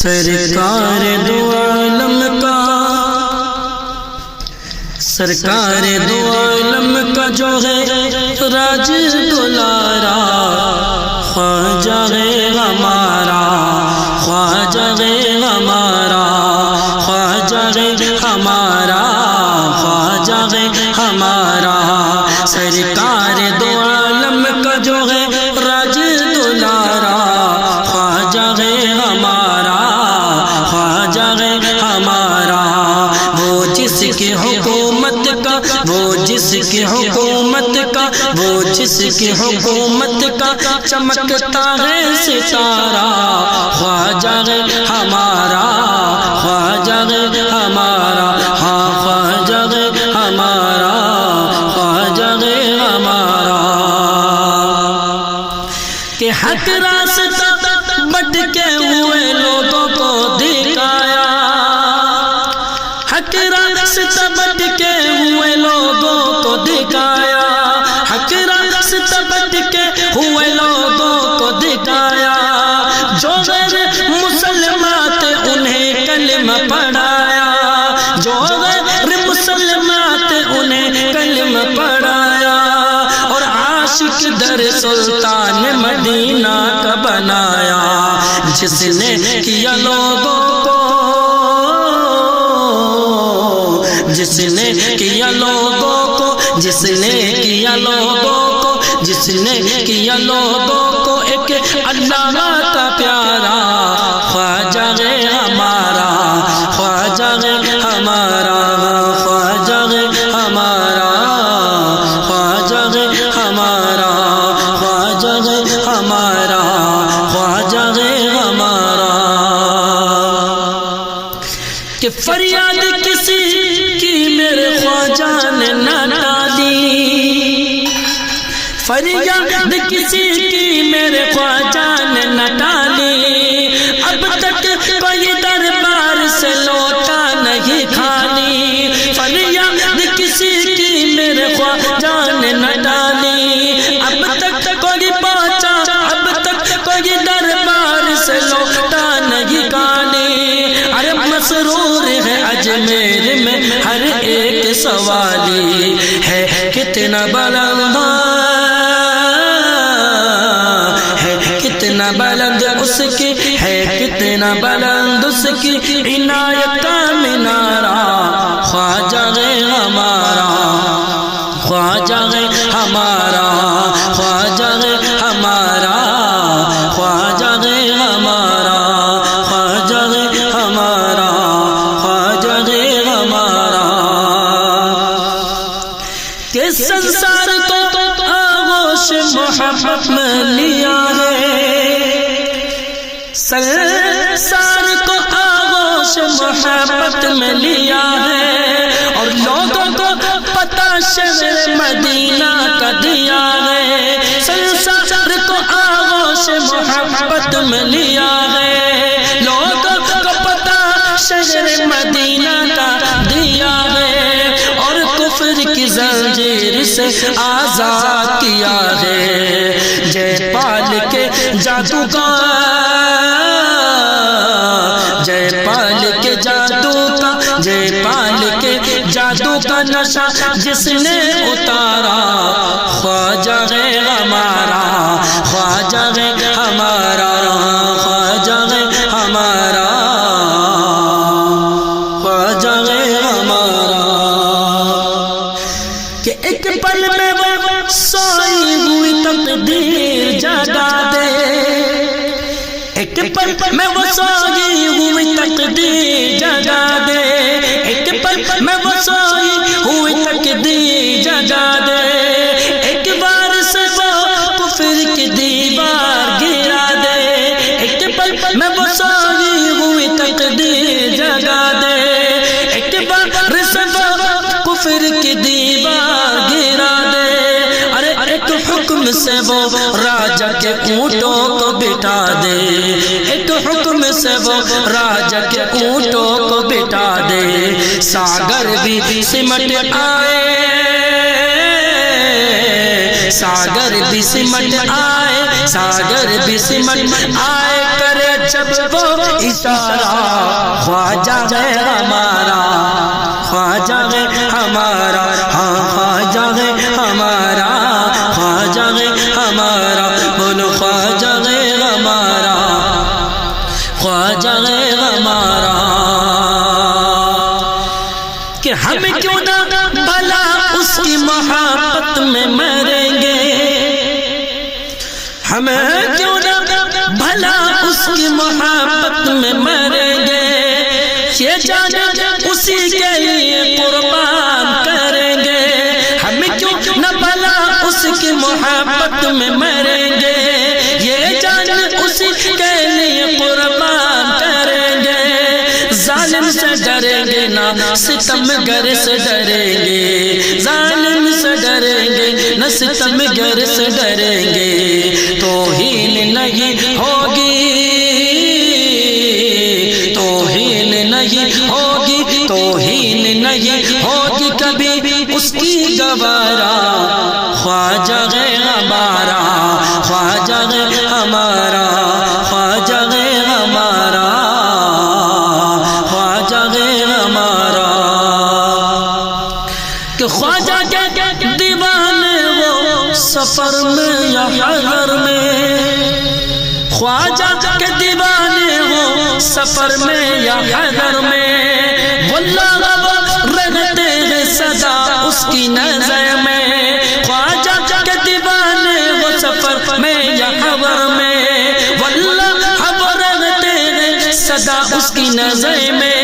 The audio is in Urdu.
سرکار دو عالم کا، سرکار دو عالم کا جو ہے راج دلارا، خواجہ ہے ہمارا، خواجہ ہے ہمارا، خواجہ ہے ہمارا، خواجہ ہے ہمارا، سرکار دو عالم کا جو ہے راج دلارا، خواجہ ہے ہمارا، خواجہ ہے ہمارا، وہ جس کی حکومت کا، وہ جس کی حکومت کا، وہ جس کی حکومت کا چمکتا ہے ستارہ، خواجہ ہے ہمارا، خواجہ ہے ہمارا، ہاں خواجہ ہے ہمارا، خواجہ ہے ہمارا، کہ حق راستہ بھٹکے ہوئے لوگوں کو دکھایا، حق راستہ بھٹکے ہوئے لوگوں کو دکھایا، حق راستہ بھٹکے ہوئے لوگوں کو دکھایا، جو غیر مسلمان تھے انہیں کلمہ پڑھایا، جو غیر مسلمان تھے انہیں کلمہ پڑھایا، اور عاشق در سلطان مدینہ کا بنایا، جس نے کیا لوگوں کو، جس نے کیا لوگوں کو، جس نے کیا لوگوں کو، جس نے کیا لوگوں کو ایک اللہ کا پیارا، خواجہ ہے ہمارا، خواجہ ہے ہمارا، خواجہ ہے ہمارا، خواجہ ہے ہمارا، خواجہ ہے ہمارا، خواجہ ہے ہمارا، کہ فریاد کسی کی میرے خواجہ نے نہ ڈالی، فریاد کسی کی میرے خواجہ نے نہ ڈالی، اب تک کوئی دربار سے لوٹا نہیں خالی، فریاد کسی کی میرے خواجہ نے نہ ڈالی، اب تک کوئی پہنچا، اب تک کوئی دربار سے لوٹا نہیں خالی، ارے مسرور ہے اجمیر میں ہر ایک سوالی، ہے کتنا بلند ہے، کتنا بلند اس کی ہے، کتنا بلند اس کی عنایت کا مینارہ، خواجہ ہے ہمارا، خواجہ ہے ہمارا، خواجہ ہے ہمارا، خواجہ ہے ہمارا، خواجہ ہے ہمارا، خواجہ ہے ہمارا، کہ سنسار کو آغوش محبت میں لیا ہے، سنسار کو آغوش محبت میں لیا ہے، اور لوگوں کو پتہ شہر مدینہ کا دیا ہے، سنسار کو آغوش محبت میں لیا ہے، لوگوں کو پتہ شہر مدینہ کا دیا ہے، اور کفر کی زنجیر سے آزاد کیا ہے، جے پال کے جادو کا، جے پال کے جادو کا، جے پال کے جادو کا نشہ جس نے اتارا، خواجہ ہے ہمارا، خواجہ ہے ہمارا، خواجہ ہے ہمارا، خواجہ ہے ہمارا، کہ ایک پل میں وہ سوئی ہوئی تقدیر جگا دے، ایک پل میں وہ سوئی ہوئی تقدیر جگا دے، ایک پل میں وہ سوئی ہوئی تقدیر جگا دے، ایک بار سے وہ کفر کی دیوار گرا دے، ایک پل میں وہ سوئی ہوئی تقدیر جگا دے، ایک بار سے وہ کفر کی دیوار گرا دے، ارے ایک حکم سے وہ راجہ کے اونٹوں کو بٹھا دے، ایک حکم سے وہ راجہ کے اونٹوں کو بٹھا دے، ساگر بھی سمٹ آئے، ساگر بھی سمٹ آئے، ساگر بھی سمٹ آئے، کرے جب وہ اشارہ خواجہ ہے ہمارا، خواجہ ہے ہمارا، ہاں خواجہ ہے ہمارا، خواجہ ہے ہمارا، بولو خواجہ ہے ہمارا، خواجہ ہے ہمارا۔ کہ ہم کیوں نہ بھلا اس کی محبت میں مریں گے، ہمیں کیوں نہ بھلا اس کی محبت میں مریں گے، یہ جان اسی کے لیے قربان کریں گے، ہم کیوں نہ بھلا اس کی محبت میں مریں گے، یہ جان اسی کے لیے قربان کریں گے، ظالم سے ڈریں گے نہ ستمگر سے ڈریں گے، ظالم سے ڈریں گے نہ ستمگر سے ڈریں گے، توہین نہیں ہوگی، توہین نہیں ہوگی، توہین نہیں ہوگی کبھی اس کی گوارا، خواجہ ہے ہمارا، خواجہ ہے ہمارا، خواجہ ہے ہمارا، خواجہ ہے ہمارا۔ کہ خواجہ کے دیوانے وہ سفر میں یا حضر میں، خواجہ کے دیوانے ہو سفر میں یا حضر میں، واللہ رہتے ہیں صدا اس کی نظر میں، خواجہ کے دیوانے ہو سفر میں یا حضر میں، واللہ رہتے ہیں صدا اس کی نظر میں،